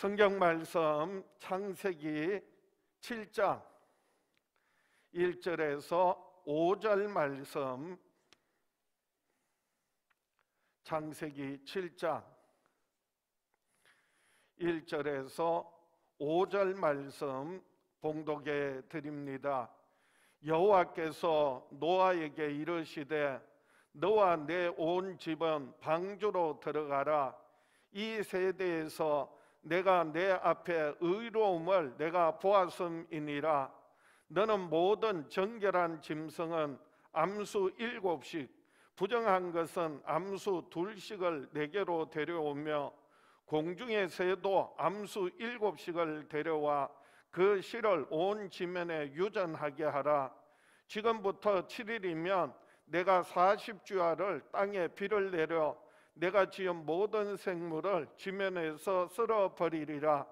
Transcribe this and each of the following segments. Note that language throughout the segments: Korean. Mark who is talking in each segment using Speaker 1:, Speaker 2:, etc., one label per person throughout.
Speaker 1: 성경 말씀 창세기 7장 1절에서 5절 말씀, 창세기 7장 1절에서 5절 말씀 봉독해 드립니다. 여호와께서 노아에게 이르시되 너와 내 온 집은 방주로 들어가라. 이 세대에서 내가 내 앞에 의로움을 내가 보았음이니라. 너는 모든 정결한 짐승은 암수 7씩, 부정한 것은 암수 2씩을 내게로 데려오며 공중의 새도 암수 7씩을 데려와 그 실을 온 지면에 유전하게 하라. 지금부터 7일이면 내가 40주야를 땅에 비를 내려 내가 지은 모든 생물을 지면에서 쓸어버리리라.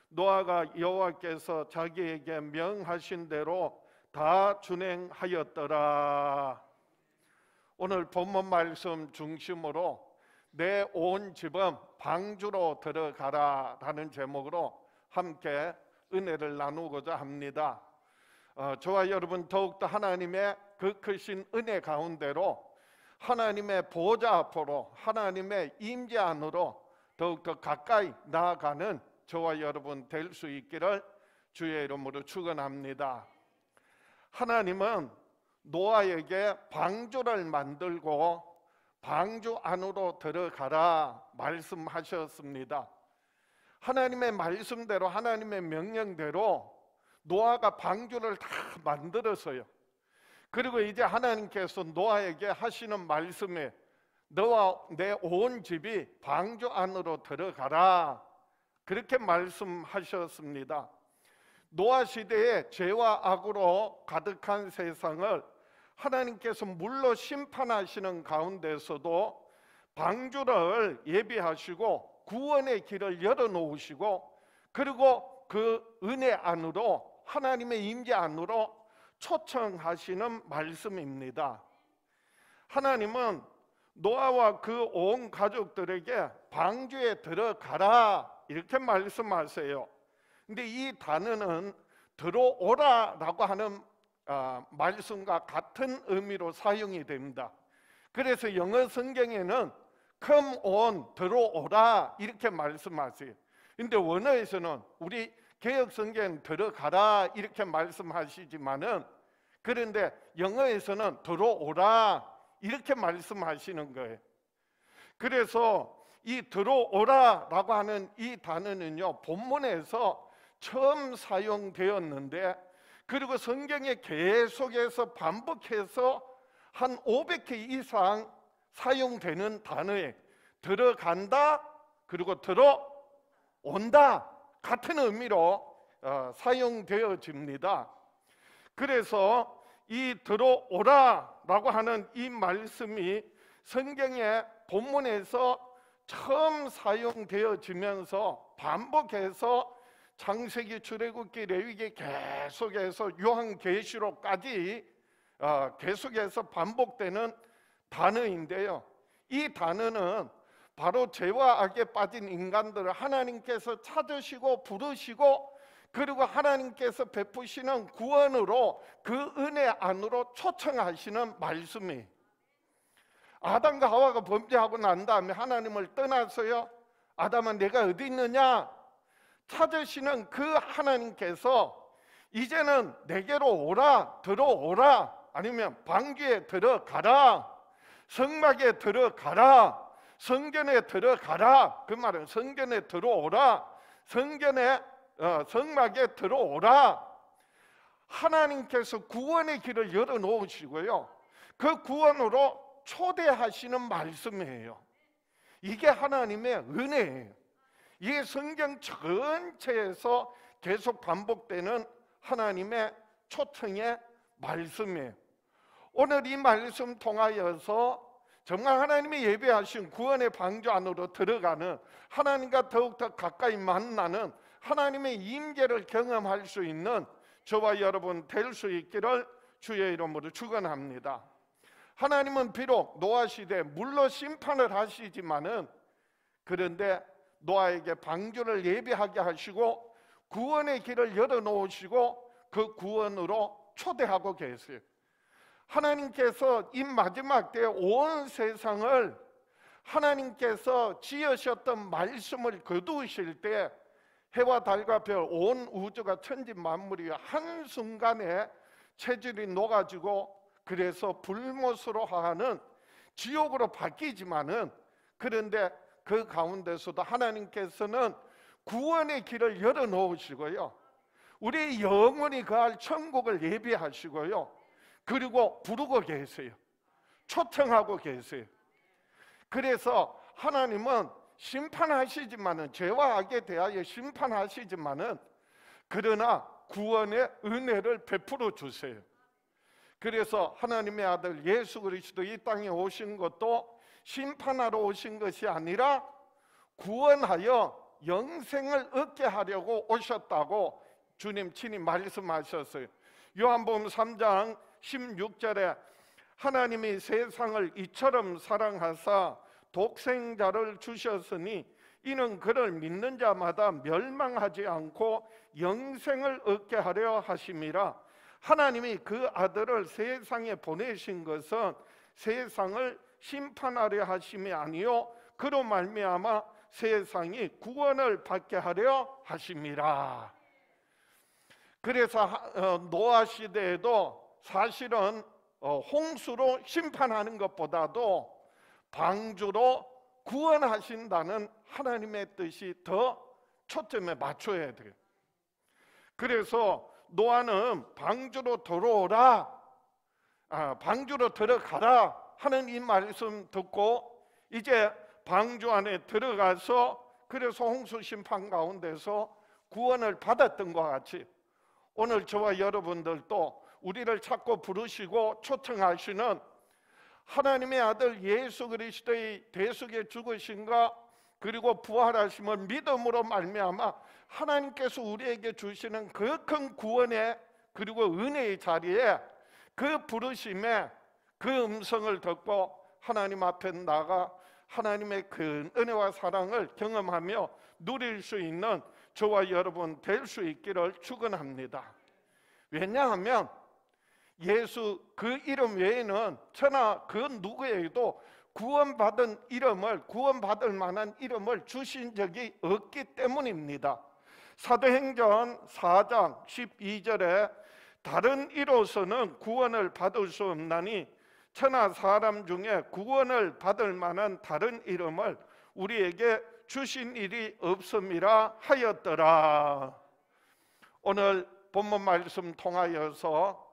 Speaker 1: 노아가 여호와께서 자기에게 명하신 대로 다 준행하였더라. 오늘 본문 말씀 중심으로 내 온 집은 방주로 들어가라 라는 제목으로 함께 은혜를 나누고자 합니다. 저와 여러분 더욱더 하나님의 그 크신 은혜 가운데로 하나님의 보좌 앞으로 하나님의 임재 안으로 더욱더 가까이 나아가는 저와 여러분 될 수 있기를 주의 이름으로 축원합니다. 하나님은 노아에게 방주를 만들고 방주 안으로 들어가라 말씀하셨습니다. 하나님의 말씀대로 하나님의 명령대로 노아가 방주를 다 만들었어요. 그리고 이제 하나님께서 노아에게 하시는 말씀에 너와 내 온 집이 방주 안으로 들어가라 그렇게 말씀하셨습니다. 노아 시대에 죄와 악으로 가득한 세상을 하나님께서 물로 심판하시는 가운데서도 방주를 예비하시고 구원의 길을 열어놓으시고 그리고 그 은혜 안으로 하나님의 임재 안으로 초청하시는 말씀입니다. 하나님은 노아와 그 온 가족들에게 방주에 들어가라 이렇게 말씀하세요. 근데 이 단어는 들어오라 라고 하는 말씀과 같은 의미로 사용이 됩니다. 그래서 영어 성경에는 come on, 들어오라 이렇게 말씀하세요. 근데 원어에서는 우리 개역 성경 들어가라 이렇게 말씀하시지만은 그런데 영어에서는 들어오라 이렇게 말씀하시는 거예요. 그래서 이 들어오라라고 하는 이 단어는요 본문에서 처음 사용되었는데 그리고 성경에 계속해서 반복해서 한 500회 이상 사용되는 단어에 들어간다 그리고 들어온다 같은 의미로 사용되어집니다. 그래서 이 들어오라라고 하는 이 말씀이 성경의 본문에서 처음 사용되어지면서 반복해서 창세기, 출애굽기, 레위기 계속해서 요한계시록까지 계속해서 반복되는 단어인데요. 이 단어는 바로 죄와 악에 빠진 인간들을 하나님께서 찾으시고 부르시고 그리고 하나님께서 베푸시는 구원으로 그 은혜 안으로 초청하시는 말씀이에요. 아담과 하와가 범죄하고 난 다음에 하나님을 떠나서요 아담아 내가 어디 있느냐 찾으시는 그 하나님께서 이제는 내게로 오라 들어오라 아니면 방주에 들어가라 성막에 들어가라 성전에 들어가라 그 말은 성전에 들어오라 성막에 들어오라. 하나님께서 구원의 길을 열어놓으시고요 그 구원으로 초대하시는 말씀이에요. 이게 하나님의 은혜예요. 이게 성경 전체에서 계속 반복되는 하나님의 초청의 말씀이에요. 오늘 이 말씀 통하여서 정말 하나님이 예배하신 구원의 방주 안으로 들어가는 하나님과 더욱더 가까이 만나는 하나님의 임재를 경험할 수 있는 저와 여러분 될 수 있기를 주의 이름으로 축원합니다. 하나님은 비록 노아 시대 물로 심판을 하시지만은 그런데 노아에게 방주를 예비하게 하시고 구원의 길을 열어놓으시고 그 구원으로 초대하고 계세요. 하나님께서 이 마지막 때에 온 세상을 하나님께서 지으셨던 말씀을 거두실 때 해와 달과 별 온 우주가 천지 만물이 한순간에 체질이 녹아지고 그래서 불못으로 하는 지옥으로 바뀌지만은, 그런데 그 가운데서도 하나님께서는 구원의 길을 열어놓으시고요, 우리 영혼이 거할 천국을 예비하시고요, 그리고 부르고 계세요. 초청하고 계세요. 그래서 하나님은 심판하시지만은, 죄와 악에 대하여 심판하시지만은, 그러나 구원의 은혜를 베풀어 주세요. 그래서 하나님의 아들 예수 그리스도 이 땅에 오신 것도 심판하러 오신 것이 아니라 구원하여 영생을 얻게 하려고 오셨다고 주님 친히 말씀하셨어요. 요한복음 3장 16절에 하나님이 세상을 이처럼 사랑하사 독생자를 주셨으니 이는 그를 믿는 자마다 멸망하지 않고 영생을 얻게 하려 하심이라. 하나님이 그 아들을 세상에 보내신 것은 세상을 심판하려 하심이 아니요 그로 말미암아 세상이 구원을 받게 하려 하심이라. 그래서 노아 시대에도 사실은 홍수로 심판하는 것보다도 방주로 구원하신다는 하나님의 뜻이 더 초점에 맞춰야 돼요. 그래서 노아는 방주로 들어오라, 방주로 들어가라 하는 이 말씀 듣고 이제 방주 안에 들어가서 그래서 홍수 심판 가운데서 구원을 받았던 것 같이 오늘 저와 여러분들도 우리를 찾고 부르시고 초청하시는 하나님의 아들 예수 그리스도의 대속에 죽으신가 그리고 부활하심을 믿음으로 말미암아 하나님께서 우리에게 주시는 그 큰 구원의 그리고 은혜의 자리에 그 부르심에 그 음성을 듣고 하나님 앞에 나가 하나님의 큰 은혜와 사랑을 경험하며 누릴 수 있는 저와 여러분 될 수 있기를 축원합니다. 왜냐하면 예수 그 이름 외에는 저나 그 누구에게도 구원받은 이름을, 구원받을 만한 이름을 주신 적이 없기 때문입니다. 사도행전 4장 12절에 다른 이로서는 구원을 받을 수 없나니 천하 사람 중에 구원을 받을 만한 다른 이름을 우리에게 주신 일이 없음이라 하였더라. 오늘 본문 말씀 통하여서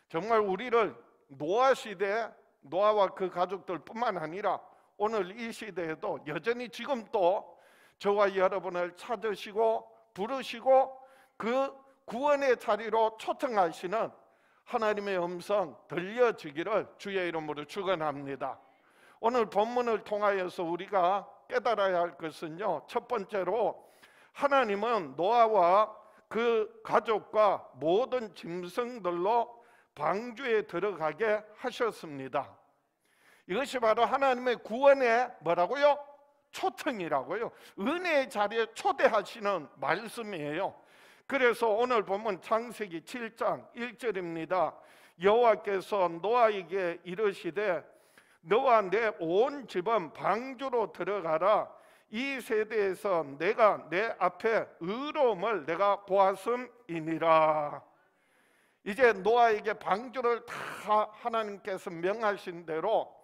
Speaker 1: 정말 우리를 노아 시대, 노아와 그 가족들뿐만 아니라 오늘 이 시대에도 여전히 지금 또 저와 여러분을 찾으시고 부르시고 그 구원의 자리로 초청하시는 하나님의 음성 들려지기를 주의 이름으로 축원합니다. 오늘 본문을 통하여서 우리가 깨달아야 할 것은요, 첫 번째로 하나님은 노아와 그 가족과 모든 짐승들로 방주에 들어가게 하셨습니다. 이것이 바로 하나님의 구원의 뭐라고요? 초청이라고요. 은혜의 자리에 초대하시는 말씀이에요. 그래서 오늘 보면 창세기 7장 1절입니다. 여호와께서 노아에게 이르시되 너와 내 온 집은 방주로 들어가라. 이 세대에서 내가 내 앞에 의로움을 내가 보았음이니라. 이제 노아에게 방주를 다 하나님께서 명하신 대로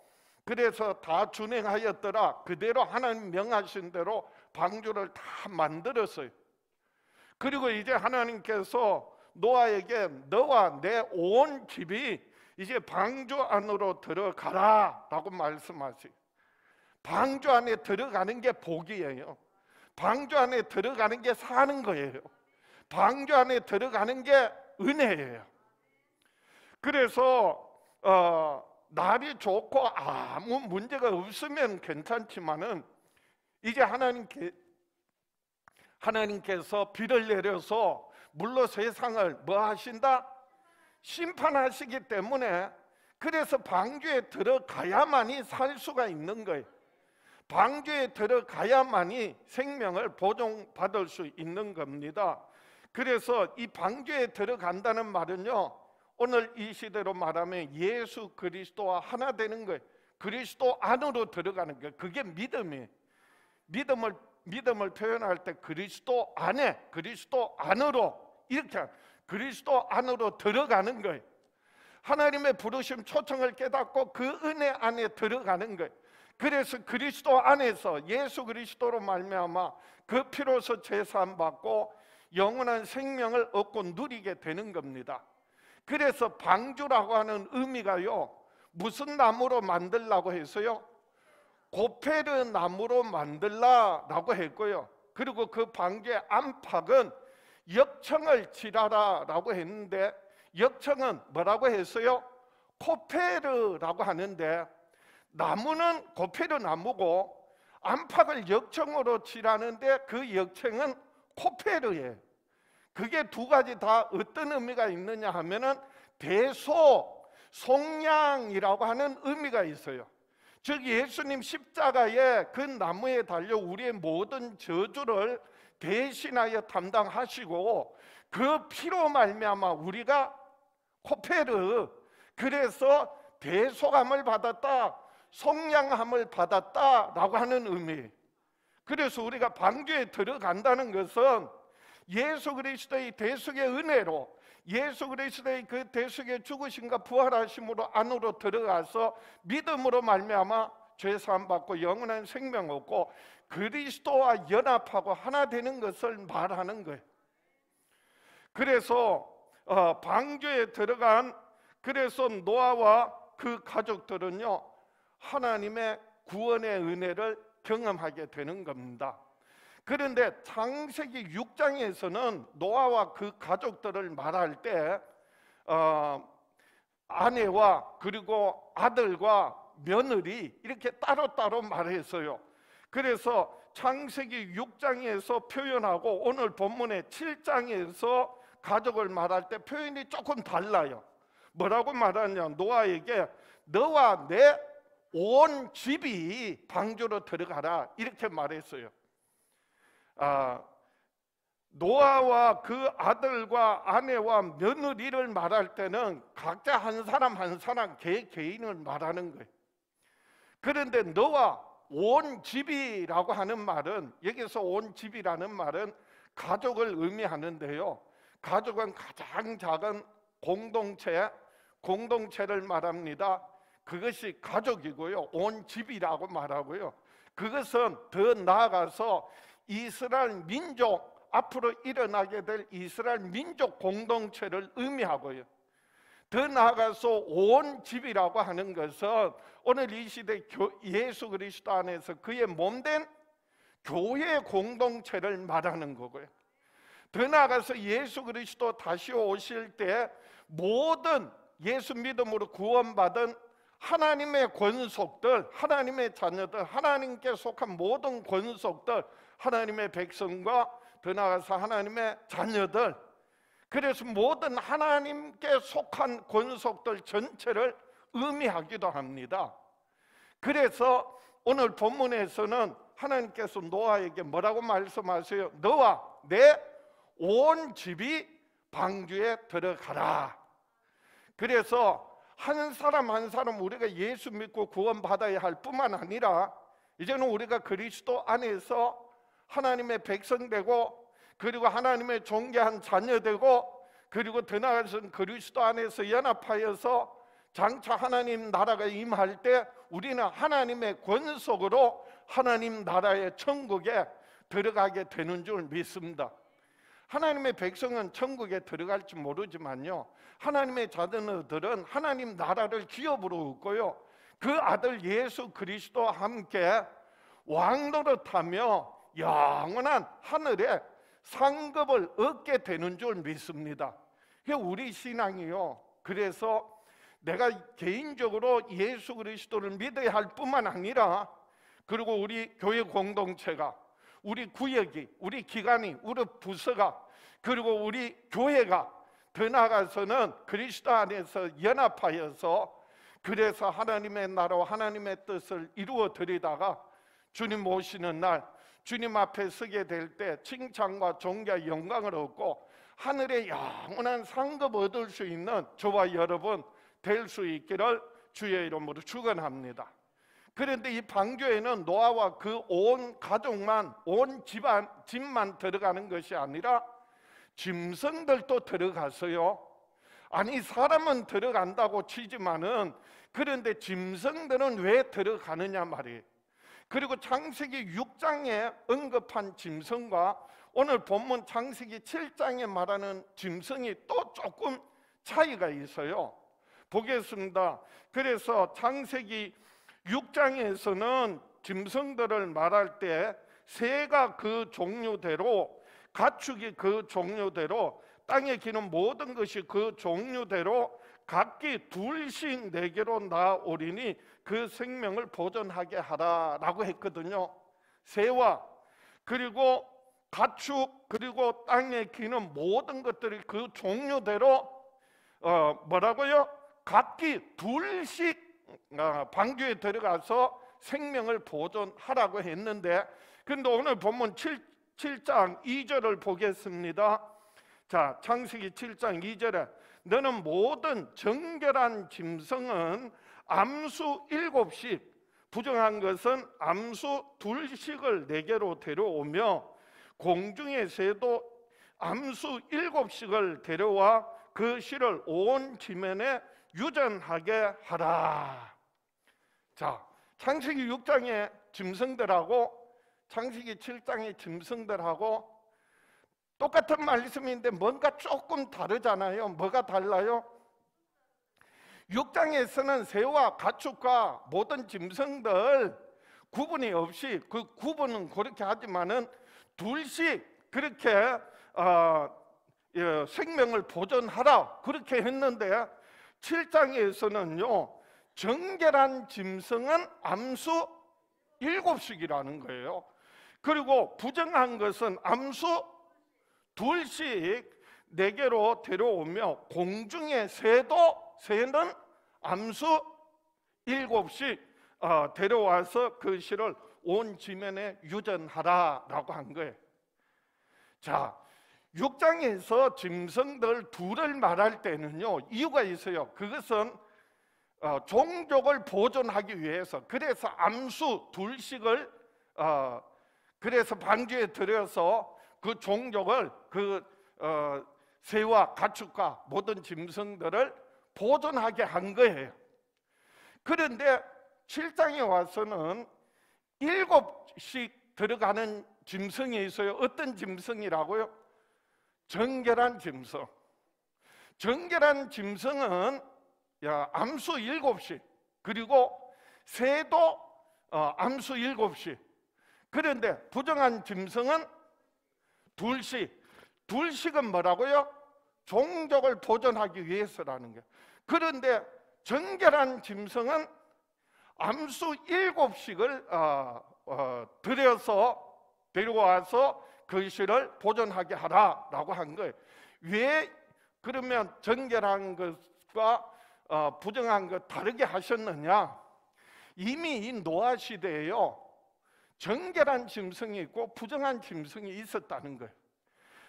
Speaker 1: 그래서 다 준행하였더라. 그대로 하나님 명하신 대로 방주를 다 만들었어요. 그리고 이제 하나님께서 노아에게 너와 내 온 집이 이제 방주 안으로 들어가라 라고 말씀하세요. 방주 안에 들어가는 게 복이에요. 방주 안에 들어가는 게 사는 거예요. 방주 안에 들어가는 게 은혜예요. 그래서 날이 좋고 아무 문제가 없으면 괜찮지만은 이제 하나님께서 비를 내려서 물로 세상을 뭐 하신다? 심판하시기 때문에 그래서 방주에 들어가야만이 살 수가 있는 거예요. 방주에 들어가야만이 생명을 보존받을 수 있는 겁니다. 그래서 이 방주에 들어간다는 말은요, 오늘 이 시대로 말하면 예수 그리스도와 하나 되는 거예요. 그리스도 안으로 들어가는 거예요. 그게 믿음이에요. 믿음을 표현할 때 그리스도 안에, 그리스도 안으로, 이렇게 그리스도 안으로 들어가는 거예요. 하나님의 부르심 초청을 깨닫고 그 은혜 안에 들어가는 거예요. 그래서 그리스도 안에서 예수 그리스도로 말미암아 그 피로서 제사함 받고 영원한 생명을 얻고 누리게 되는 겁니다. 그래서 방주라고 하는 의미가요, 무슨 나무로 만들라고 해서요? 고페르 나무로 만들라라고 했고요. 그리고 그 방주의 안팎은 역청을 칠하라라고 했는데, 역청은 뭐라고 했어요? 코페르라고 하는데, 나무는 고페르 나무고 안팎을 역청으로 칠하는데 그 역청은 코페르예요. 그게 두 가지 다 어떤 의미가 있느냐 하면은 대소, 속량이라고 하는 의미가 있어요. 즉 예수님 십자가에 그 나무에 달려 우리의 모든 저주를 대신하여 담당하시고 그 피로 말미암아 우리가 코페르, 그래서 대속함을 받았다, 속량함을 받았다라고 하는 의미. 그래서 우리가 방주에 들어간다는 것은 예수 그리스도의 대속의 은혜로, 예수 그리스도의 그 대속의 죽으심과 부활하심으로 안으로 들어가서 믿음으로 말미암아 죄 사함 받고 영원한 생명 얻고 그리스도와 연합하고 하나 되는 것을 말하는 거예요. 그래서 방주에 들어간, 그래서 노아와 그 가족들은요, 하나님의 구원의 은혜를 경험하게 되는 겁니다. 그런데 창세기 6장에서는 노아와 그 가족들을 말할 때 아내와 그리고 아들과 며느리 이렇게 따로따로 말했어요. 그래서 창세기 6장에서 표현하고 오늘 본문의 7장에서 가족을 말할 때 표현이 조금 달라요. 뭐라고 말하냐, 노아에게 너와 내 온 집이 방주로 들어가라 이렇게 말했어요. 노아와 그 아들과 아내와 며느리를 말할 때는 각자 한 사람 한 사람 개인을 말하는 거예요. 그런데 너와 온 집이라고 하는 말은, 여기서 온 집이라는 말은 가족을 의미하는데요, 가족은 가장 작은 공동체를 말합니다. 그것이 가족이고요, 온 집이라고 말하고요, 그것은 더 나아가서 이스라엘 민족, 앞으로 일어나게 될 이스라엘 민족 공동체를 의미하고요, 더 나아가서 온 집이라고 하는 것은 오늘 이 시대 예수 그리스도 안에서 그의 몸된 교회 공동체를 말하는 거고요, 더 나아가서 예수 그리스도 다시 오실 때 모든 예수 믿음으로 구원받은 하나님의 권속들, 하나님의 자녀들, 하나님께 속한 모든 권속들, 하나님의 백성과 더 나아가서 하나님의 자녀들, 그래서 모든 하나님께 속한 권속들 전체를 의미하기도 합니다. 그래서 오늘 본문에서는 하나님께서 노아에게 뭐라고 말씀하세요? 너와 내 온 집이 방주에 들어가라. 그래서 한 사람 한 사람 우리가 예수 믿고 구원받아야 할 뿐만 아니라 이제는 우리가 그리스도 안에서 하나님의 백성 되고, 그리고 하나님의 존귀한 자녀 되고, 그리고 더 나아가서는 그리스도 안에서 연합하여서 장차 하나님 나라가 임할 때 우리는 하나님의 권속으로 하나님 나라의 천국에 들어가게 되는 줄 믿습니다. 하나님의 백성은 천국에 들어갈지 모르지만요, 하나님의 자녀들은 하나님 나라를 기업으로 얻고요, 그 아들 예수 그리스도와 함께 왕노릇하며 영원한 하늘의 상급을 얻게 되는 줄 믿습니다. 그게 우리 신앙이요. 그래서 내가 개인적으로 예수 그리스도를 믿어야 할 뿐만 아니라, 그리고 우리 교회 공동체가, 우리 구역이, 우리 기관이, 우리 부서가, 그리고 우리 교회가 더 나아가서는 그리스도 안에서 연합하여서 그래서 하나님의 나라와 하나님의 뜻을 이루어 드리다가 주님 모시는 날, 주님 앞에 서게 될 때 칭찬과 존귀와 영광을 얻고 하늘의 영원한 상급 얻을 수 있는 저와 여러분 될 수 있기를 주의 이름으로 축원합니다. 그런데 이 방주에는 노아와 그 온 가족만, 온 집만 들어가는 것이 아니라 짐승들도 들어가서요. 아니 사람은 들어간다고 치지만은 그런데 짐승들은 왜 들어가느냐 말이에요. 그리고 창세기 6장에 언급한 짐승과 오늘 본문 창세기 7장에 말하는 짐승이 또 조금 차이가 있어요. 보겠습니다. 그래서 창세기 6장에서는 짐승들을 말할 때 새가 그 종류대로, 가축이 그 종류대로, 땅에 기는 모든 것이 그 종류대로 각기 둘씩 내게로 나오리니 그 생명을 보존하게 하라라고 했거든요. 새와 그리고 가축 그리고 땅에 기는 모든 것들이 그 종류대로 뭐라고요? 각기 둘씩 방주에 들어가서 생명을 보존하라고 했는데, 근데 오늘 본문 7장 2절을 보겠습니다. 자, 창세기 7장 2절에 너는 모든 정결한 짐승은 암수 7씩, 부정한 것은 암수 2씩을 내게로 데려오며 공중의 새도 암수 7씩을 데려와 그 실을 온 지면에 유전하게 하라. 자, 창세기 6장의 짐승들하고 창세기 7장의 짐승들하고 똑같은 말씀인데 뭔가 조금 다르잖아요. 뭐가 달라요? 6장에서는 새와 가축과 모든 짐승들 구분이 없이, 그 구분은 그렇게 하지만은 둘씩 그렇게 생명을 보존하라 그렇게 했는데 7장에서는요 정결한 짐승은 암수 7씩이라는 거예요. 그리고 부정한 것은 암수 2씩 내게로 데려오며 공중의 새는 암수 7씩 데려와서 그 실을 온 지면에 유전하라라고 한 거예요. 자, 6장에서 짐승들 둘을 말할 때는요 이유가 있어요. 그것은 종족을 보존하기 위해서, 그래서 암수 2씩을 그래서 방주에 들여서 그 종족을 새와 가축과 모든 짐승들을 보존하게 한 거예요. 그런데 7장에 와서는 7씩 들어가는 짐승이 있어요. 어떤 짐승이라고요? 정결한 짐승. 정결한 짐승은 암수 7씩, 그리고 새도 암수 7씩. 그런데 부정한 짐승은 2씩. 2씩은 뭐라고요? 종족을 보존하기 위해서라는 거예요. 그런데 정결한 짐승은 암수 7씩을 데려와서 그 실을 보존하게 하라라고 한 거예요. 왜 그러면 정결한 것과 부정한 것 다르게 하셨느냐? 이미 이 노아 시대에요 정결한 짐승이 있고 부정한 짐승이 있었다는 거예요.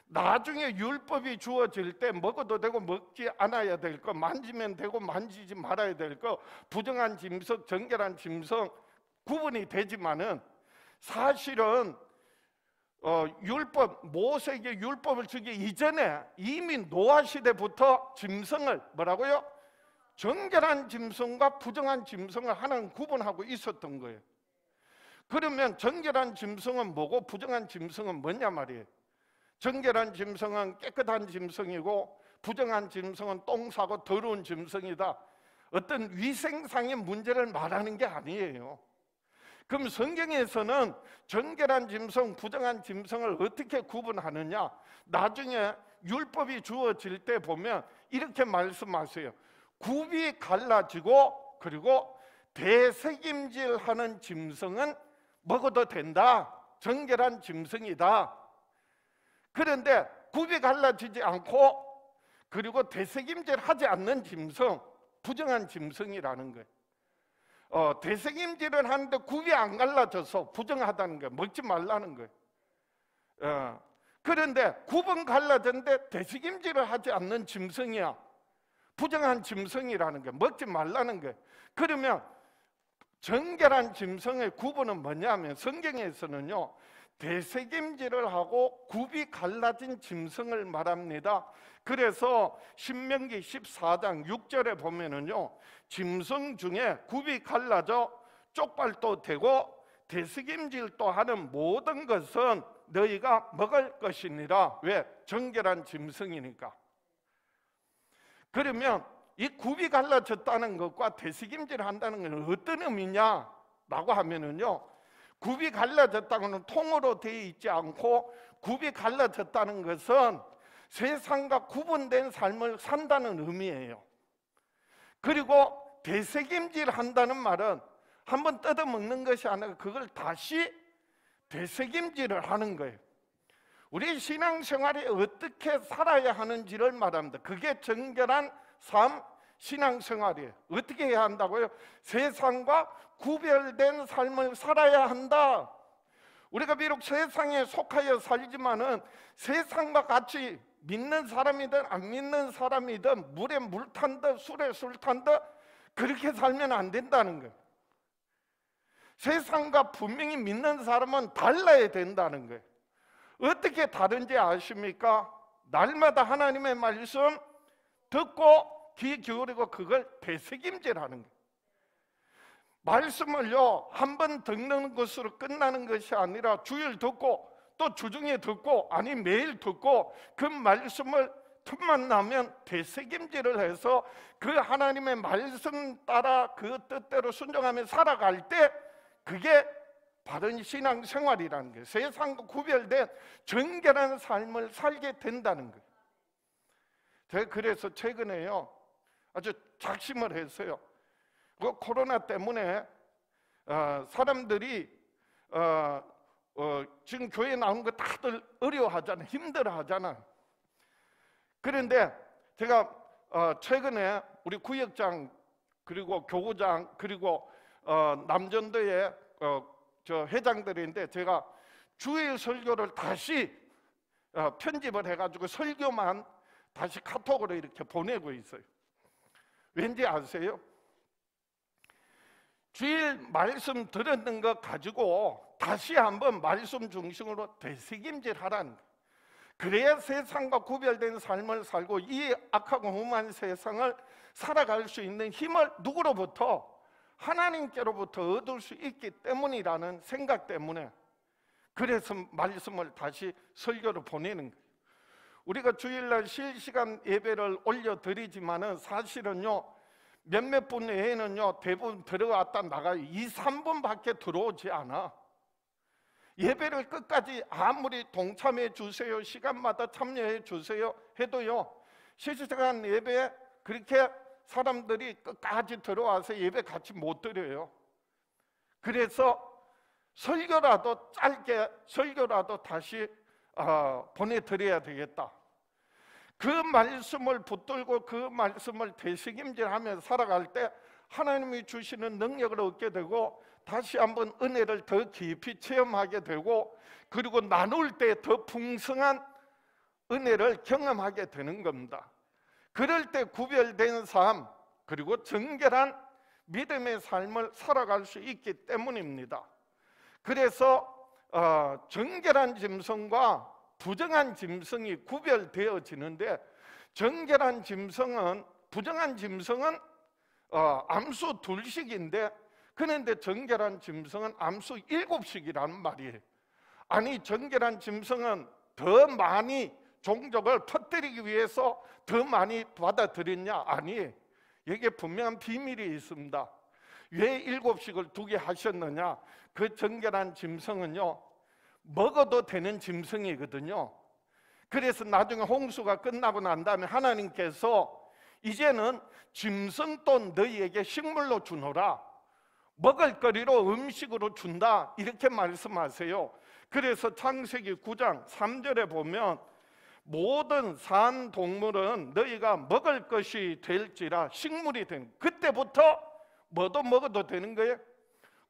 Speaker 1: 나중에 율법이 주어질 때 먹어도 되고 먹지 않아야 될 거, 만지면 되고 만지지 말아야 될 거, 부정한 짐승, 정결한 짐승 구분이 되지만은 사실은 모세에게 율법을 주기 이전에 이미 노아 시대부터 짐승을 뭐라고요? 정결한 짐승과 부정한 짐승을 하나는 구분하고 있었던 거예요. 그러면 정결한 짐승은 뭐고 부정한 짐승은 뭐냐 말이에요. 정결한 짐승은 깨끗한 짐승이고 부정한 짐승은 똥 싸고 더러운 짐승이다. 어떤 위생상의 문제를 말하는 게 아니에요. 그럼 성경에서는 정결한 짐승, 부정한 짐승을 어떻게 구분하느냐? 나중에 율법이 주어질 때 보면 이렇게 말씀하세요. 굽이 갈라지고 그리고 대세김질하는 짐승은 먹어도 된다. 정결한 짐승이다. 그런데 굽이 갈라지지 않고 그리고 대세김질하지 않는 짐승, 부정한 짐승이라는 거예요. 되새김질을 하는데 굽이 안 갈라져서 부정하다는 거예요. 먹지 말라는 거예요. 그런데 굽은 갈라졌는데 되새김질을 하지 않는 짐승이야. 부정한 짐승이라는 거예요. 먹지 말라는 거예요. 그러면 정결한 짐승의 구분은 뭐냐면 성경에서는요, 되새김질을 하고 굽이 갈라진 짐승을 말합니다. 그래서 신명기 14장 6절에 보면은요, 짐승 중에 굽이 갈라져 쪽발도 되고 되새김질도 하는 모든 것은 너희가 먹을 것이니라. 왜? 정결한 짐승이니까. 그러면 이 굽이 갈라졌다는 것과 되새김질 한다는 것은 어떤 의미냐라고 하면은요, 굽이 갈라졌다고는 통으로 되어 있지 않고, 굽이 갈라졌다는 것은 세상과 구분된 삶을 산다는 의미예요. 그리고 되새김질 한다는 말은 한번 뜯어먹는 것이 아니라 그걸 다시 되새김질을 하는 거예요. 우리 신앙생활이 어떻게 살아야 하는지를 말합니다. 그게 정결한 삶, 신앙생활이에요. 어떻게 해야 한다고요? 세상과 구별된 삶을 살아야 한다. 우리가 비록 세상에 속하여 살지만은 세상과 같이 믿는 사람이든 안 믿는 사람이든 물에 물 탄 듯 술에 술 탄 듯 그렇게 살면 안 된다는 거예요. 세상과 분명히 믿는 사람은 달라야 된다는 거예요. 어떻게 다른지 아십니까? 날마다 하나님의 말씀 듣고 귀 기울이고 그걸 되새김질하는 거예요. 말씀을요, 한 번 듣는 것으로 끝나는 것이 아니라 주일 듣고 또 주중에 듣고 아니 매일 듣고 그 말씀을 틈만 나면 되새김질을 해서 그 하나님의 말씀 따라 그 뜻대로 순종하며 살아갈 때 그게 바른 신앙생활이라는 거예요. 세상과 구별된 정결한 삶을 살게 된다는 거예요. 제가 그래서 최근에요, 아주 작심을 했어요. 그 코로나 때문에 사람들이 지금 교회 나오는 거 다들 어려워하잖아요. 힘들어하잖아요. 그런데 제가 최근에 우리 구역장 그리고 교구장 그리고 남전도의 저 회장들인데 제가 주일 설교를 다시 편집을 해가지고 설교만 다시 카톡으로 이렇게 보내고 있어요. 왠지 아세요? 주일 말씀 들었는 것 가지고 다시 한번 말씀 중심으로 되새김질 하라는 거예요. 그래야 세상과 구별된 삶을 살고 이 악하고 험한 세상을 살아갈 수 있는 힘을 누구로부터? 하나님께로부터 얻을 수 있기 때문이라는 생각 때문에 그래서 말씀을 다시 설교로 보내는 거예요. 우리가 주일날 실시간 예배를 올려드리지만은 사실은요, 몇몇 분 외에는요 대부분 들어왔다 나가요. 2, 3분밖에 들어오지 않아. 예배를 끝까지 아무리 동참해 주세요, 시간마다 참여해 주세요 해도요, 실시간 예배에 그렇게 사람들이 끝까지 들어와서 예배 같이 못 드려요. 그래서 설교라도 짧게 설교라도 다시 보내드려야 되겠다. 그 말씀을 붙들고 그 말씀을 되새김질하며 살아갈 때 하나님이 주시는 능력을 얻게 되고 다시 한번 은혜를 더 깊이 체험하게 되고 그리고 나눌 때 더 풍성한 은혜를 경험하게 되는 겁니다. 그럴 때 구별된 삶 그리고 정결한 믿음의 삶을 살아갈 수 있기 때문입니다. 그래서 정결한 짐승과 부정한 짐승이 구별되어지는데 정결한 짐승은 부정한 짐승은 암수 2씩인데 그런데 정결한 짐승은 암수 7씩이라는 말이에요. 아니 정결한 짐승은 더 많이 종족을 퍼뜨리기 위해서 더 많이 받아들였냐? 아니, 여기에 분명한 비밀이 있습니다. 왜 7씩을 두게 하셨느냐? 그 정결한 짐승은요 먹어도 되는 짐승이거든요. 그래서 나중에 홍수가 끝나고 난 다음에 하나님께서 이제는 짐승도 너희에게 식물로 주노라, 먹을거리로 음식으로 준다 이렇게 말씀하세요. 그래서 창세기 9장 3절에 보면 모든 산 동물은 너희가 먹을 것이 될지라 식물이 된 그때부터 뭐도 먹어도 되는 거예요.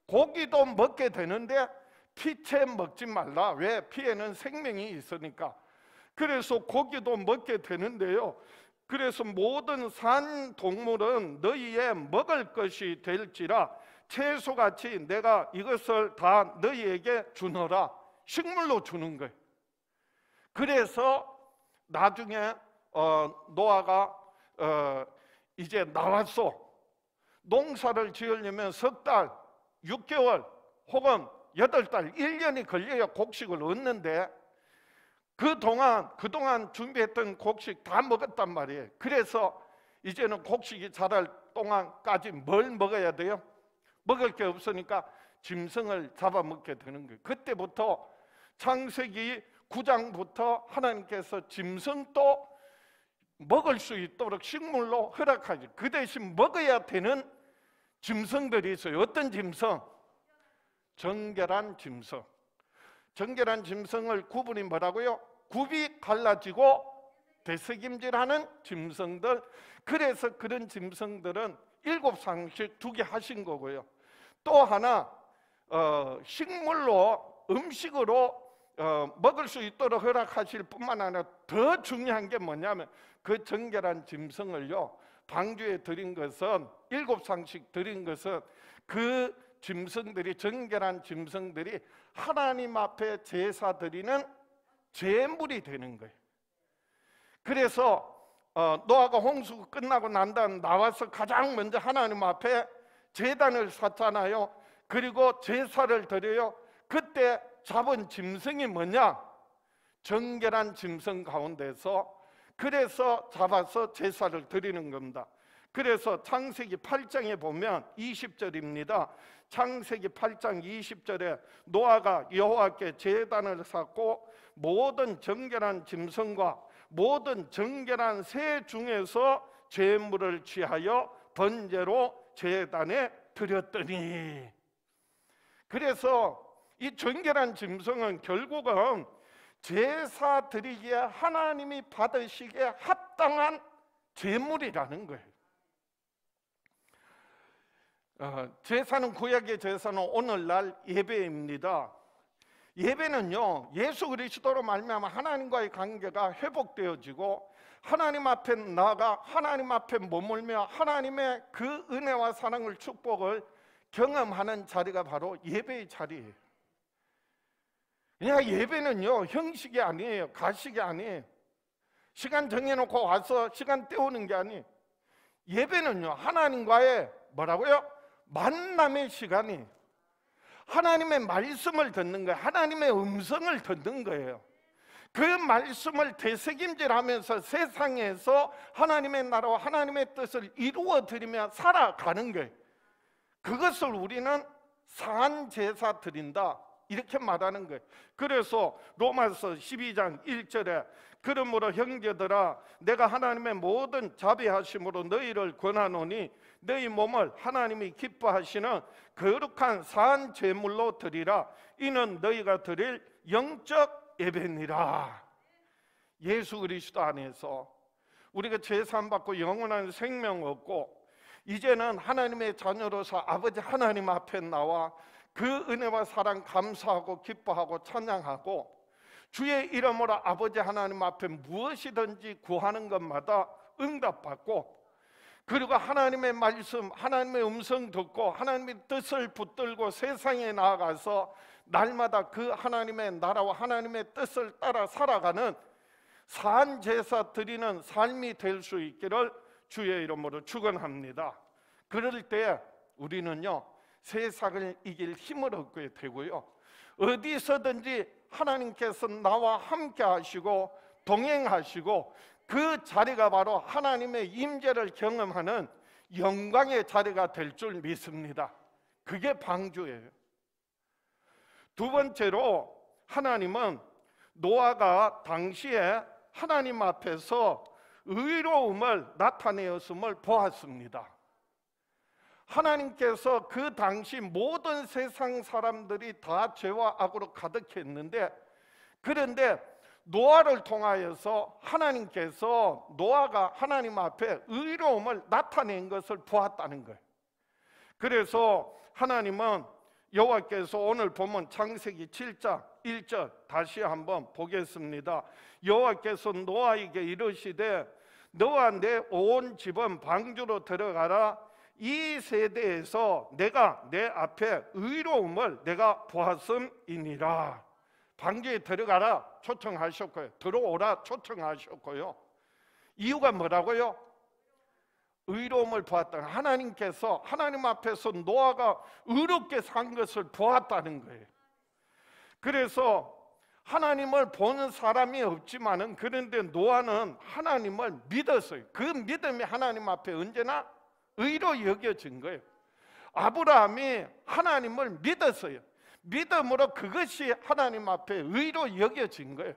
Speaker 1: 고기도 먹게 되는데 피채 먹지 말라. 왜? 피에는 생명이 있으니까. 그래서 고기도 먹게 되는데요, 그래서 모든 산 동물은 너희의 먹을 것이 될지라 채소같이 내가 이것을 다 너희에게 주노라. 식물로 주는 거예요. 그래서 나중에 노아가 이제 나왔어. 농사를 지으려면 석 달, 6개월 혹은 8달, 1년이 걸려야 곡식을 얻는데 그동안 준비했던 곡식 다 먹었단 말이에요. 그래서 이제는 곡식이 자랄 동안까지 뭘 먹어야 돼요? 먹을 게 없으니까 짐승을 잡아먹게 되는 거예요. 그때부터 창세기 9장부터 하나님께서 짐승도 먹을 수 있도록 식물로 허락하지. 그 대신 먹어야 되는 짐승들이 있어요. 어떤 짐승? 정결한 짐승. 정결한 짐승을 구분이 뭐라고요? 굽이 갈라지고 되새김질하는 짐승들. 그래서 그런 짐승들은 7상씩 두게 하신 거고요. 또 하나 식물로, 음식으로 먹을 수 있도록 허락하실 뿐만 아니라 더 중요한 게 뭐냐면 그 정결한 짐승을요, 방주에 드린 것은 7상씩 드린 것은 그 짐승들이, 정결한 짐승들이 하나님 앞에 제사 드리는 제물이 되는 거예요. 그래서 노아가 홍수가 끝나고 난 다음 나와서 가장 먼저 하나님 앞에 제단을 샀잖아요. 그리고 제사를 드려요. 그때 잡은 짐승이 뭐냐? 정결한 짐승 가운데서, 그래서 잡아서 제사를 드리는 겁니다. 그래서 창세기 8장에 보면 20절입니다. 창세기 8장 20절에 노아가 여호와께 제단을 쌓고 모든 정결한 짐승과 모든 정결한 새 중에서 제물을 취하여 번제로 제단에 드렸더니, 그래서 이 정결한 짐승은 결국은 제사 드리기에 하나님이 받으시기에 합당한 제물이라는 거예요. 제사는, 구약의 제사는 오늘날 예배입니다. 예배는요, 예수 그리스도로 말미암아 하나님과의 관계가 회복되어지고 하나님 앞에 나아가 하나님 앞에 머물며 하나님의 그 은혜와 사랑을, 축복을 경험하는 자리가 바로 예배의 자리예요. 그냥 예배는요, 형식이 아니에요. 가식이 아니에요. 시간 정해놓고 와서 시간 때우는 게 아니에요. 예배는요, 하나님과의 뭐라고요? 만남의 시간이, 하나님의 말씀을 듣는 거예요. 하나님의 음성을 듣는 거예요. 그 말씀을 되새김질하면서 세상에서 하나님의 나라와 하나님의 뜻을 이루어 드리며 살아가는 거예요. 그것을 우리는 산제사 드린다, 이렇게 말하는 거예요. 그래서 로마서 12장 1절에 그러므로 형제들아 내가 하나님의 모든 자비하심으로 너희를 권하노니 너희 몸을 하나님이 기뻐하시는 거룩한 산 제물로 드리라. 이는 너희가 드릴 영적 예배니라. 예수 그리스도 안에서 우리가 제사 받고 영원한 생명 얻고 이제는 하나님의 자녀로서 아버지 하나님 앞에 나와 그 은혜와 사랑 감사하고 기뻐하고 찬양하고 주의 이름으로 아버지 하나님 앞에 무엇이든지 구하는 것마다 응답받고, 그리고 하나님의 말씀, 하나님의 음성 듣고 하나님의 뜻을 붙들고 세상에 나아가서 날마다 그 하나님의 나라와 하나님의 뜻을 따라 살아가는 산제사 드리는 삶이 될 수 있기를 주의 이름으로 축원합니다. 그럴 때 우리는요, 세상을 이길 힘을 얻게 되고요, 어디서든지 하나님께서 나와 함께 하시고 동행하시고 그 자리가 바로 하나님의 임재를 경험하는 영광의 자리가 될 줄 믿습니다. 그게 방주예요. 두 번째로, 하나님은 노아가 당시에 하나님 앞에서 의로움을 나타내었음을 보았습니다. 하나님께서 그 당시 모든 세상 사람들이 다 죄와 악으로 가득했는데, 그런데 노아를 통하여서 하나님께서 노아가 하나님 앞에 의로움을 나타낸 것을 보았다는 거예요. 그래서 하나님은 여호와께서 오늘 보면 창세기 7장 1절 다시 한번 보겠습니다. 여호와께서 노아에게 이르시되 너와 내 온 집은 방주로 들어가라. 이 세대에서 내가 내 앞에 의로움을 내가 보았음이니라. 방주에 들어가라 초청하셨고요. 들어오라 초청하셨고요. 이유가 뭐라고요? 의로움을 보았다. 하나님께서 하나님 앞에서 노아가 의롭게 산 것을 보았다는 거예요. 그래서 하나님을 보는 사람이 없지만은 그런데 노아는 하나님을 믿었어요. 그 믿음이 하나님 앞에 언제나 의로 여겨진 거예요. 아브라함이 하나님을 믿었어요. 믿음으로 그것이 하나님 앞에 의로 여겨진 거예요.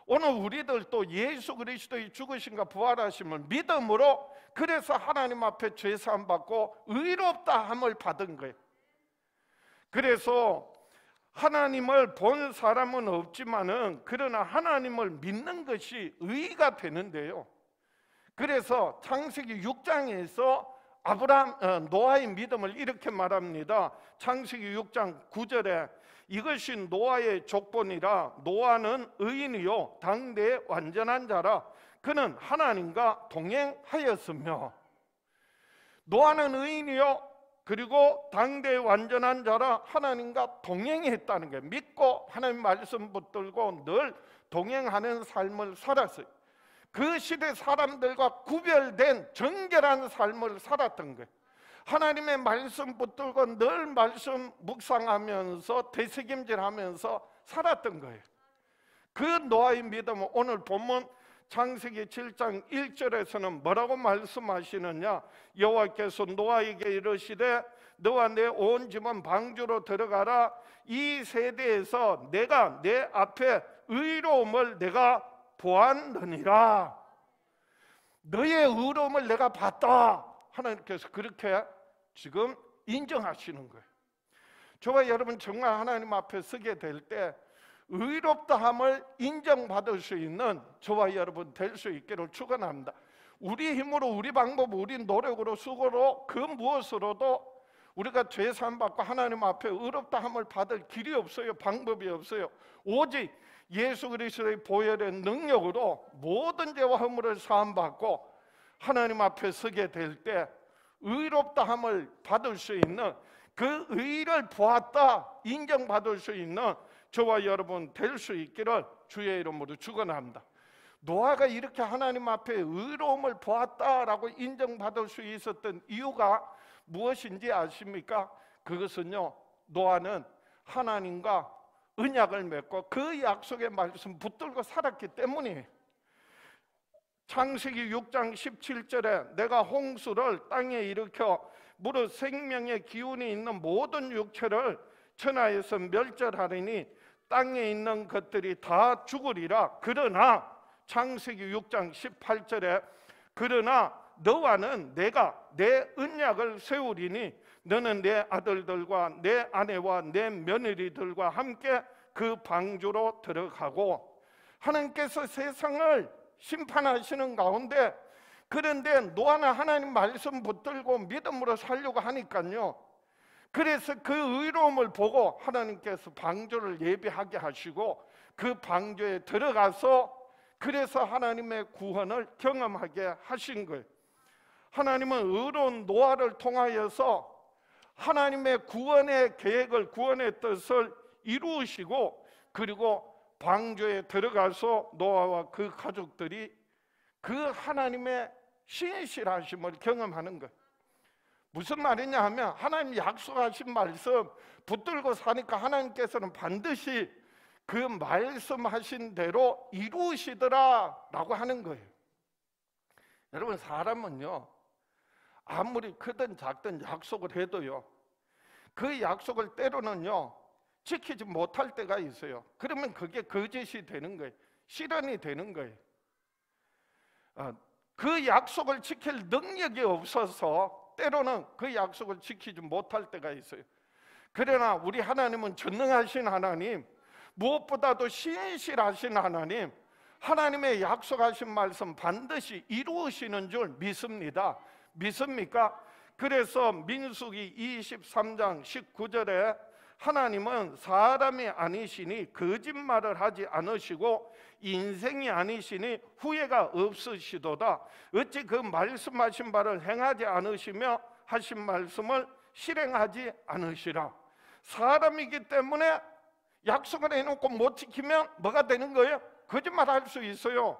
Speaker 1: 오늘 우리들도 예수 그리스도의 죽으심과 부활하심을 믿음으로 그래서 하나님 앞에 죄사함 받고 의롭다함을 받은 거예요. 그래서 하나님을 본 사람은 없지만은 그러나 하나님을 믿는 것이 의가 되는데요. 그래서 창세기 6장에서 노아의 믿음을 이렇게 말합니다. 창세기 6장 9절에 이것이 노아의 족본이라. 노아는 의인이요 당대의 완전한 자라. 그는 하나님과 동행하였으며. 노아는 의인이요 그리고 당대의 완전한 자라. 하나님과 동행했다는 거예요. 믿고 하나님 말씀 붙들고 늘 동행하는 삶을 살았어요. 그 시대 사람들과 구별된 정결한 삶을 살았던 거예요. 하나님의 말씀 붙들고 늘 말씀 묵상하면서 되새김질하면서 살았던 거예요. 그 노아의 믿음은 오늘 본문 창세기 7장 1절에서는 뭐라고 말씀하시느냐? 여호와께서 노아에게 이르시되 너와 내 온 집은 방주로 들어가라. 이 세대에서 내가 내 앞에 의로움을 내가 보았느니라. 너의 의로움을 내가 봤다. 하나님께서 그렇게 지금 인정하시는 거예요. 저와 여러분 정말 하나님 앞에 서게 될 때 의롭다함을 인정받을 수 있는 저와 여러분 될 수 있기를 축원합니다. 우리 힘으로 우리 방법 우리 노력으로 수고로 그 무엇으로도 우리가 죄사함 받고 하나님 앞에 의롭다함을 받을 길이 없어요. 방법이 없어요. 오직 예수 그리스도의 보혈의 능력으로 모든 죄와 허물을 사함받고 하나님 앞에 서게 될 때 의롭다함을 받을 수 있는 그 의를 보았다 인정받을 수 있는 저와 여러분 될 수 있기를 주의 이름으로 축원합니다. 노아가 이렇게 하나님 앞에 의로움을 보았다라고 인정받을 수 있었던 이유가 무엇인지 아십니까? 그것은요, 노아는 하나님과 언약을 맺고 그 약속의 말씀 붙들고 살았기 때문이에요. 창세기 6장 17절에 내가 홍수를 땅에 일으켜 무릇 생명의 기운이 있는 모든 육체를 천하에서 멸절하리니 땅에 있는 것들이 다 죽으리라. 그러나 창세기 6장 18절에 그러나 너와는 내가 내 언약을 세우리니 너는 내 아들들과 내 아내와 내 며느리들과 함께 그 방주로 들어가고. 하나님께서 세상을 심판하시는 가운데 그런데 노아는 하나님 말씀 붙들고 믿음으로 살려고 하니까요, 그래서 그 의로움을 보고 하나님께서 방주를 예비하게 하시고 그 방주에 들어가서 그래서 하나님의 구원을 경험하게 하신 거예요. 하나님은 의로운 노아를 통하여서 하나님의 구원의 계획을 구원의 뜻을 이루시고 그리고 방주에 들어가서 노아와 그 가족들이 그 하나님의 신실하심을 경험하는 거예요. 무슨 말이냐 하면 하나님 약속하신 말씀 붙들고 사니까 하나님께서는 반드시 그 말씀하신 대로 이루시더라라고 하는 거예요. 여러분, 사람은요 아무리 크든 작든 약속을 해도요 그 약속을 때로는요 지키지 못할 때가 있어요. 그러면 그게 거짓이 되는 거예요. 실현이 되는 거예요. 그 약속을 지킬 능력이 없어서 때로는 그 약속을 지키지 못할 때가 있어요. 그러나 우리 하나님은 전능하신 하나님, 무엇보다도 신실하신 하나님, 하나님의 약속하신 말씀 반드시 이루시는 줄 믿습니다. 믿습니까? 그래서 민수기 23장 19절에 하나님은 사람이 아니시니 거짓말을 하지 않으시고 인생이 아니시니 후회가 없으시도다. 어찌 그 말씀하신 바를 행하지 않으시며 하신 말씀을 실행하지 않으시라. 사람이기 때문에 약속을 해놓고 못 지키면 뭐가 되는 거예요? 거짓말할 수 있어요.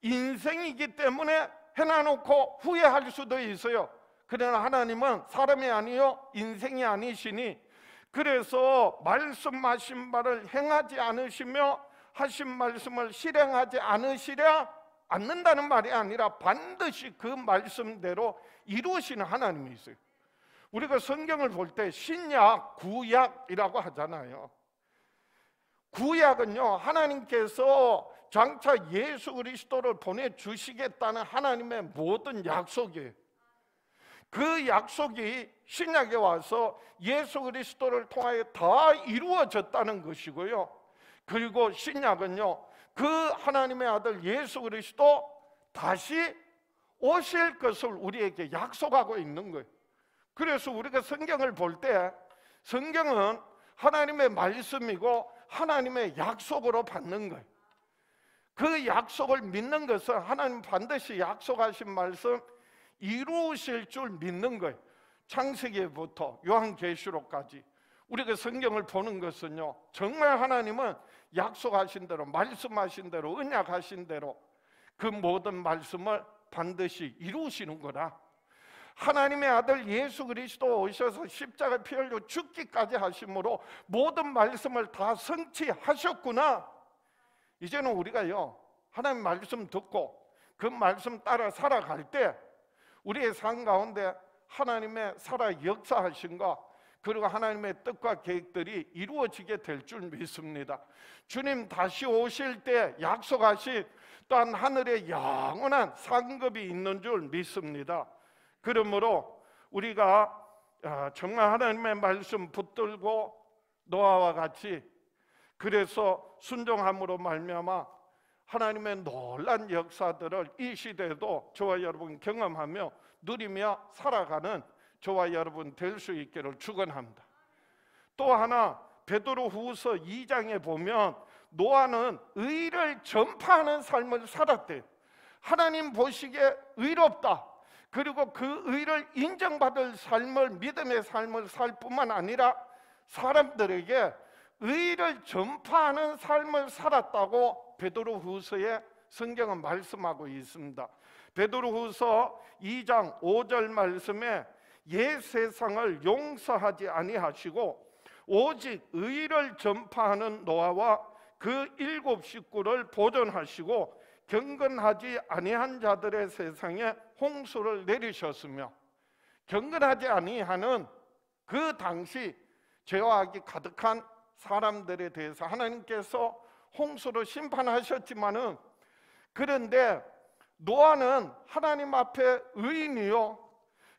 Speaker 1: 인생이기 때문에 해놔놓고 후회할 수도 있어요. 그러나 하나님은 사람이 아니요 인생이 아니시니, 그래서 말씀하신 바를 행하지 않으시며 하신 말씀을 실행하지 않는다는 말이 아니라 반드시 그 말씀대로 이루시는 하나님이 있어요. 우리가 성경을 볼 때 신약, 구약이라고 하잖아요. 구약은요, 하나님께서 장차 예수 그리스도를 보내주시겠다는 하나님의 모든 약속이에요. 그 약속이 신약에 와서 예수 그리스도를 통하여 다 이루어졌다는 것이고요. 그리고 신약은요, 그 하나님의 아들 예수 그리스도 다시 오실 것을 우리에게 약속하고 있는 거예요. 그래서 우리가 성경을 볼 때 성경은 하나님의 말씀이고 하나님의 약속으로 받는 거예요. 그 약속을 믿는 것은 하나님 반드시 약속하신 말씀 이루실 줄 믿는 거예요. 창세기부터 요한계시록까지 우리가 성경을 보는 것은요, 정말 하나님은 약속하신 대로, 말씀하신 대로, 언약하신 대로 그 모든 말씀을 반드시 이루시는 거라. 하나님의 아들 예수 그리스도 오셔서 십자가 피 흘려 죽기까지 하심으로 모든 말씀을 다 성취하셨구나. 이제는 우리가요, 하나님 말씀 듣고 그 말씀 따라 살아갈 때 우리의 삶 가운데 하나님의 살아 역사하신가, 그리고 하나님의 뜻과 계획들이 이루어지게 될 줄 믿습니다. 주님 다시 오실 때 약속하신 또한 하늘에 영원한 상급이 있는 줄 믿습니다. 그러므로 우리가 정말 하나님의 말씀 붙들고 노아와 같이, 그래서 순종함으로 말미암아 하나님의 놀란 역사들을 이 시대에도 저와 여러분 경험하며 누리며 살아가는 저와 여러분 될 수 있기를 축원합니다. 또 하나 베드로후서 2장에 보면 노아는 의를 전파하는 삶을 살았대요. 하나님 보시기에 의롭다, 그리고 그 의를 인정받을 삶을, 믿음의 삶을 살 뿐만 아니라 사람들에게 의를 전파하는 삶을 살았다고 베드로후서에 성경은 말씀하고 있습니다. 베드로후서 2장 5절 말씀에 옛 세상을 용서하지 아니하시고 오직 의를 전파하는 노아와 그 7 식구를 보존하시고 경건하지 아니한 자들의 세상에 홍수를 내리셨으며, 경건하지 아니하는 그 당시 죄와 악이 가득한 사람들에 대해서 하나님께서 홍수로 심판하셨지만은, 그런데 노아는 하나님 앞에 의인이요,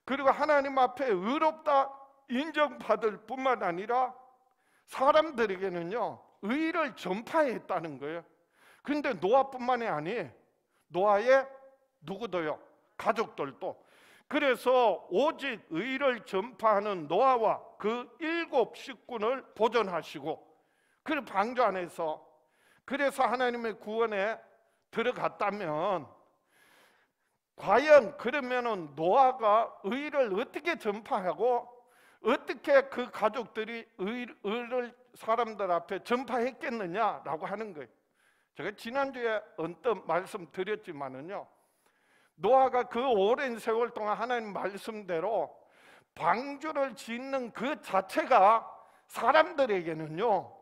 Speaker 1: 그리고 하나님 앞에 의롭다 인정받을 뿐만 아니라 사람들에게는요 의를 전파했다는 거예요. 그런데 노아뿐만이 아니에요. 노아의 누구도요, 가족들도. 그래서 오직 의를 전파하는 노아와 그 7 식구를 보존하시고 그 방주 안에서, 그래서 하나님의 구원에 들어갔다면, 과연 그러면은 노아가 의를 어떻게 전파하고 어떻게 그 가족들이 의를 사람들 앞에 전파했겠느냐라고 하는 거예요. 제가 지난주에 언뜻 말씀드렸지만은요, 노아가 그 오랜 세월 동안 하나님 말씀대로 방주를 짓는 그 자체가 사람들에게는요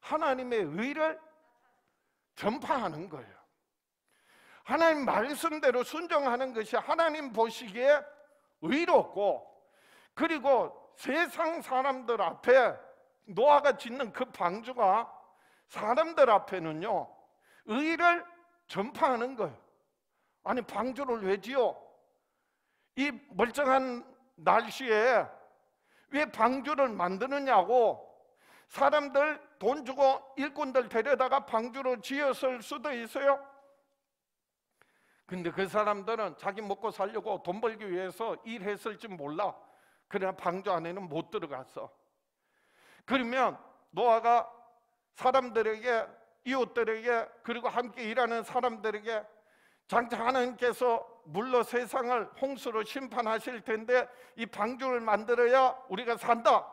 Speaker 1: 하나님의 의를 전파하는 거예요. 하나님 말씀대로 순종하는 것이 하나님 보시기에 의롭고, 그리고 세상 사람들 앞에 노아가 짓는 그 방주가 사람들 앞에는요 의를 전파하는 거예요. 아니 방주를 왜 지어? 이 멀쩡한 날씨에 왜 방주를 만드느냐고 사람들 돈 주고 일꾼들 데려다가 방주를 지었을 수도 있어요. 근데 그 사람들은 자기 먹고 살려고 돈 벌기 위해서 일했을지 몰라. 그러나 방주 안에는 못 들어갔어. 그러면 노아가 사람들에게, 이웃들에게, 그리고 함께 일하는 사람들에게 장차 하나님께서 물로 세상을 홍수로 심판하실 텐데 이 방주를 만들어야 우리가 산다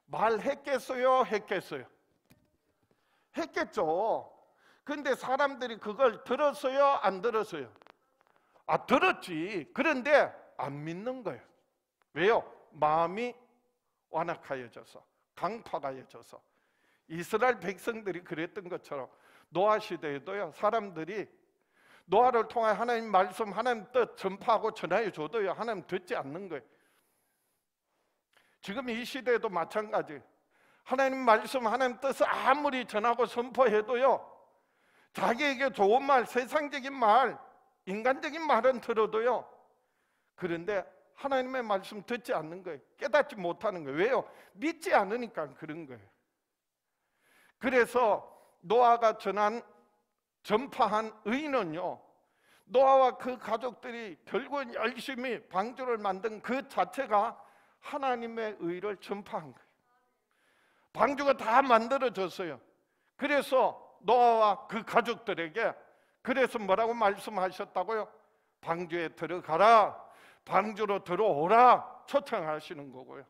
Speaker 1: 말했겠어요? 했겠어요? 했겠죠. 근데 사람들이 그걸 들었어요? 안 들었어요? 들었지. 그런데 안 믿는 거예요. 왜요? 마음이 완악하여져서, 강팍하여져서. 이스라엘 백성들이 그랬던 것처럼 노아 시대에도요, 사람들이 노아를 통해 하나님 말씀, 하나님 뜻 전파하고 전하여 줘도요, 하나님 듣지 않는 거예요. 지금 이 시대에도 마찬가지. 하나님 말씀, 하나님 뜻을 아무리 전하고 선포해도요, 자기에게 좋은 말, 세상적인 말, 인간적인 말은 들어도요, 그런데 하나님의 말씀 듣지 않는 거예요. 깨닫지 못하는 거예요. 왜요? 믿지 않으니까 그런 거예요. 그래서 노아가 전파한 의는요, 노아와 그 가족들이 결국은 열심히 방주를 만든 그 자체가 하나님의 의를 전파한 거예요. 방주가 다 만들어졌어요. 그래서 노아와 그 가족들에게, 그래서 뭐라고 말씀하셨다고요? 방주에 들어가라, 방주로 들어오라 초청하시는 거고요.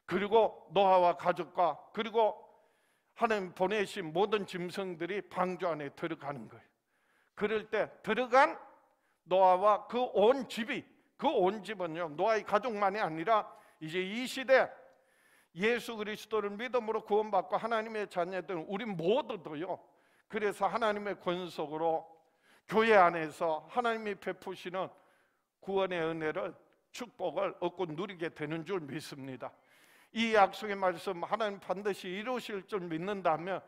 Speaker 1: 그리고 노아와 가족과, 그리고 하나님 보내신 모든 짐승들이 방주 안에 들어가는 거예요. 그럴 때 들어간 노아와 그 온 집이, 그 온 집은요, 노아의 가족만이 아니라 이제 이 시대 예수 그리스도를 믿음으로 구원받고 하나님의 자녀들은 우리 모두도요, 그래서 하나님의 권속으로 교회 안에서 하나님이 베푸시는 구원의 은혜를, 축복을 얻고 누리게 되는 줄 믿습니다. 이 약속의 말씀 하나님 반드시 이루실 줄 믿는다면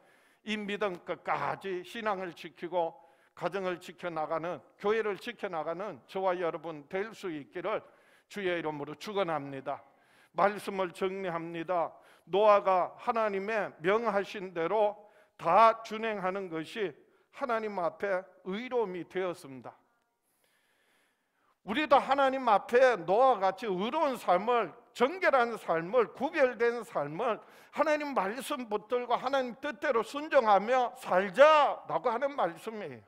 Speaker 1: 이 믿음 끝까지 신앙을 지키고 가정을 지켜나가는, 교회를 지켜나가는 저와 여러분 될 수 있기를 주의 이름으로 축원합니다. 말씀을 정리합니다. 노아가 하나님의 명하신 대로 다 준행하는 것이 하나님 앞에 의로움이 되었습니다. 우리도 하나님 앞에 노아와 같이 의로운 삶을, 정결한 삶을, 구별된 삶을 하나님 말씀 붙들고 하나님 뜻대로 순종하며 살자라고 하는 말씀이에요.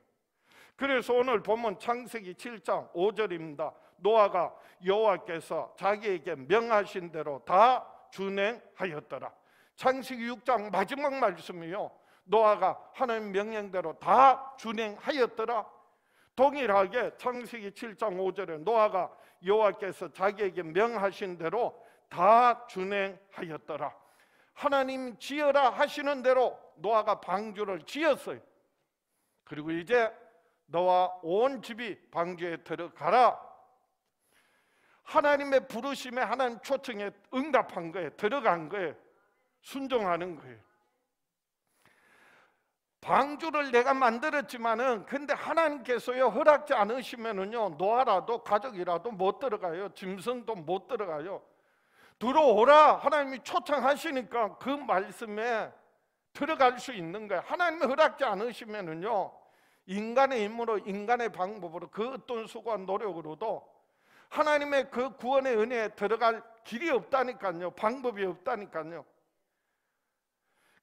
Speaker 1: 그래서 오늘 보면 창세기 7장 5절입니다. 노아가 여호와께서 자기에게 명하신 대로 다 준행하였더라. 창세기 6장 마지막 말씀이요, 노아가 하나님 명령대로 다 준행하였더라. 동일하게 창세기 7장 5절에 노아가 여호와께서 자기에게 명하신 대로 다 준행하였더라. 하나님 지어라 하시는 대로 노아가 방주를 지었어요. 그리고 이제 너와 온 집이 방주에 들어가라. 하나님의 부르심에, 하나님 초청에 응답한 거예요. 들어간 거예요. 순종하는 거예요. 방주를 내가 만들었지만은 근데 하나님께서요 허락지 않으시면은요 노아라도 가족이라도 못 들어가요. 짐승도 못 들어가요. 들어오라 하나님이 초청하시니까 그 말씀에 들어갈 수 있는 거예요. 하나님이 허락지 않으시면은요 인간의 힘으로, 인간의 방법으로, 그 어떤 수고와 노력으로도 하나님의 그 구원의 은혜에 들어갈 길이 없다니까요. 방법이 없다니까요.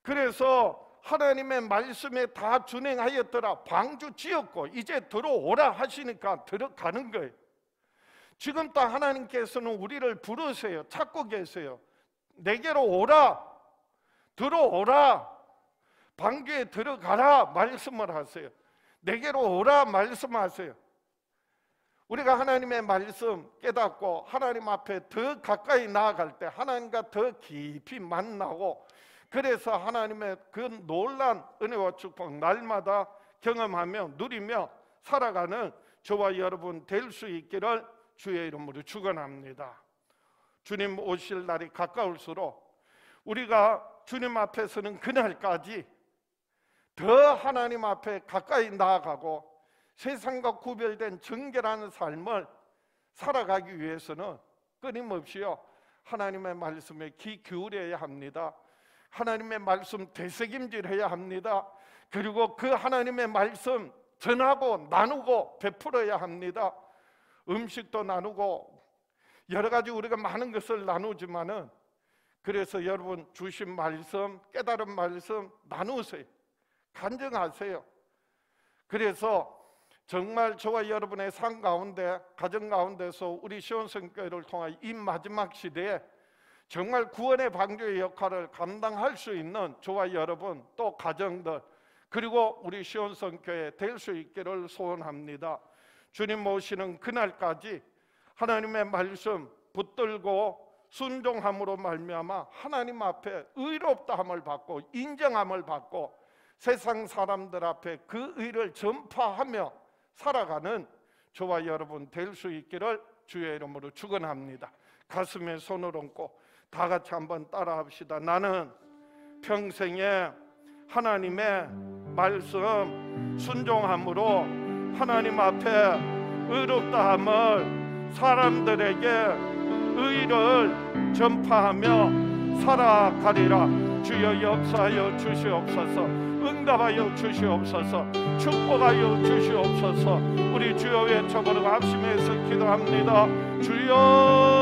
Speaker 1: 그래서 하나님의 말씀에 다 준행하였더라. 방주 지었고 이제 들어오라 하시니까 들어가는 거예요. 지금 또 하나님께서는 우리를 부르세요. 찾고 계세요. 내게로 오라, 들어오라, 방주에 들어가라 말씀을 하세요. 내게로 오라 말씀하세요. 우리가 하나님의 말씀 깨닫고 하나님 앞에 더 가까이 나아갈 때 하나님과 더 깊이 만나고, 그래서 하나님의 그 놀라운 은혜와 축복 날마다 경험하며 누리며 살아가는 저와 여러분 될 수 있기를 주의 이름으로 축원합니다. 주님 오실 날이 가까울수록 우리가 주님 앞에 서는 그날까지 더 하나님 앞에 가까이 나아가고 세상과 구별된 정결한 삶을 살아가기 위해서는 끊임없이요 하나님의 말씀에 귀 기울여야 합니다. 하나님의 말씀 되새김질해야 합니다. 그리고 그 하나님의 말씀 전하고 나누고 베풀어야 합니다. 음식도 나누고 여러 가지 우리가 많은 것을 나누지만은, 그래서 여러분 주신 말씀, 깨달은 말씀 나누세요. 간증하세요. 그래서 정말 저와 여러분의 삶 가운데, 가정 가운데서 우리 시온성교회를 통한 이 마지막 시대에 정말 구원의 방주의 역할을 감당할 수 있는 저와 여러분, 또 가정들, 그리고 우리 시온성교회 될 수 있기를 소원합니다. 주님 모시는 그날까지 하나님의 말씀 붙들고 순종함으로 말미암아 하나님 앞에 의롭다함을 받고 인정함을 받고 세상 사람들 앞에 그 의를 전파하며 살아가는 저와 여러분 될 수 있기를 주의 이름으로 축원합니다. 가슴에 손을 얹고 다 같이 한번 따라합시다. 나는 평생에 하나님의 말씀 순종함으로 하나님 앞에 의롭다함을, 사람들에게 의를 전파하며 살아가리라. 주여 역사하여 주시옵소서. 응답하여 주시옵소서. 축복하여 주시옵소서. 우리 주여 외쳐보고 합심해서 기도합니다. 주여